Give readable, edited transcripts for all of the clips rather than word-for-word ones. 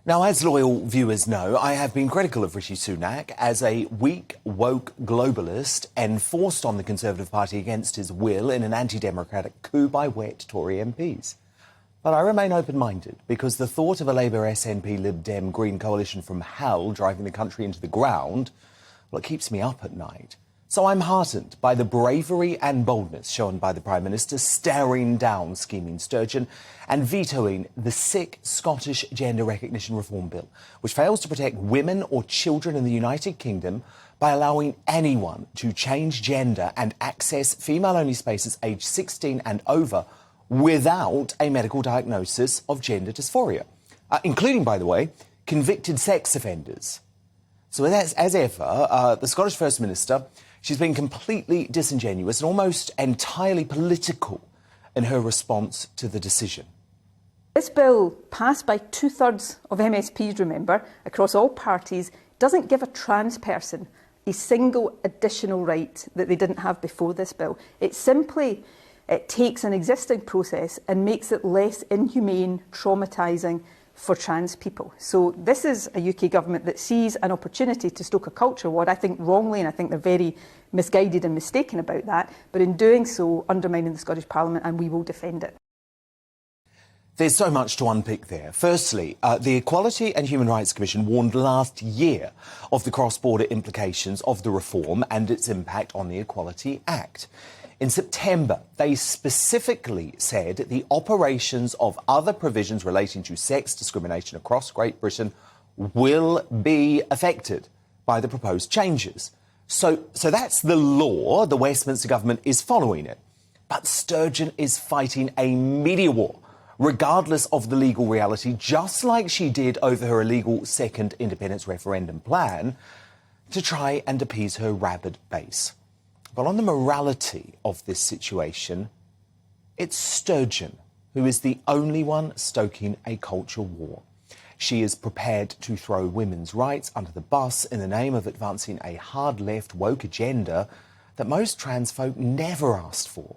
Now, as loyal viewers know, I have been critical of Rishi Sunak as a weak, woke globalist enforced on the Conservative Party against his will in an anti-democratic coup by wet Tory MPs. But I remain open-minded because the thought of a Labour SNP Lib Dem Green coalition from hell driving the country into the ground, well, it keeps me up at night. So I'm heartened by the bravery and boldness shown by the Prime Minister staring down scheming Sturgeon and vetoing the sick Scottish Gender Recognition Reform Bill, which fails to protect women or children in the United Kingdom by allowing anyone to change gender and access female-only spaces aged 16 and over without a medical diagnosis of gender dysphoria, including, by the way, convicted sex offenders. So as ever, the Scottish First Minister, she's been completely disingenuous and almost entirely political in her response to the decision. This bill, passed by two-thirds of MSPs, remember, across all parties, doesn't give a trans person a single additional right that they didn't have before this bill. It simply takes an existing process and makes it less inhumane, traumatising for trans people. So this is a UK government that sees an opportunity to stoke a culture war, I think wrongly, and I think they're very misguided and mistaken about that, but in doing so, undermining the Scottish Parliament, and we will defend it. There's so much to unpick there. Firstly, the Equality and Human Rights Commission warned last year of the cross-border implications of the reform and its impact on the Equality Act. In September, they specifically said the operations of other provisions relating to sex discrimination across Great Britain will be affected by the proposed changes. So that's the law. The Westminster government is following it. But Sturgeon is fighting a media war, regardless of the legal reality, just like she did over her illegal second independence referendum plan, to try and appease her rabid base. But on the morality of this situation, it's Sturgeon who is the only one stoking a culture war. She is prepared to throw women's rights under the bus in the name of advancing a hard-left woke agenda that most trans folk never asked for.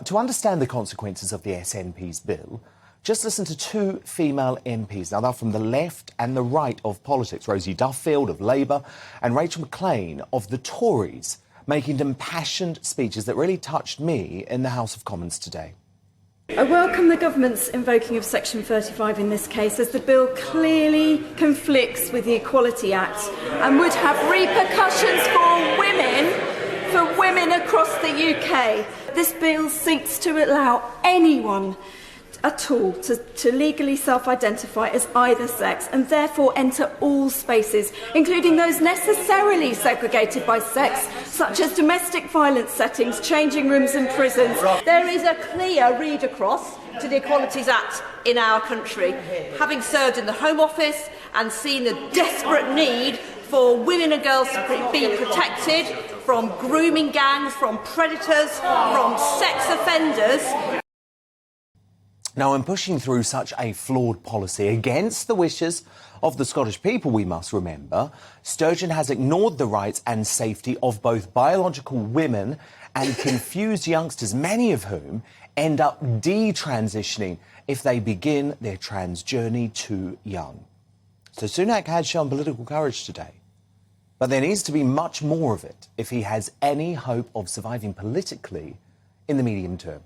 To understand the consequences of the SNP's bill, just listen to two female MPs. Now, they're from the left and the right of politics. Rosie Duffield of Labour and Rachel McLean of the Tories, making impassioned speeches that really touched me in the House of Commons today. I welcome the government's invoking of Section 35 in this case, as the bill clearly conflicts with the Equality Act and would have repercussions for women across the UK. This bill seeks to allow anyone at all to legally self-identify as either sex and therefore enter all spaces, including those necessarily segregated by sex, such as domestic violence settings, changing rooms and prisons. There is a clear read across to the Equalities Act in our country. Having served in the Home Office and seen the desperate need for women and girls to be protected from grooming gangs, from predators, from sex offenders. Now, in pushing through such a flawed policy against the wishes of the Scottish people, we must remember, Sturgeon has ignored the rights and safety of both biological women and confused youngsters, many of whom end up detransitioning if they begin their trans journey too young. So Sunak has shown political courage today, but there needs to be much more of it if he has any hope of surviving politically in the medium term.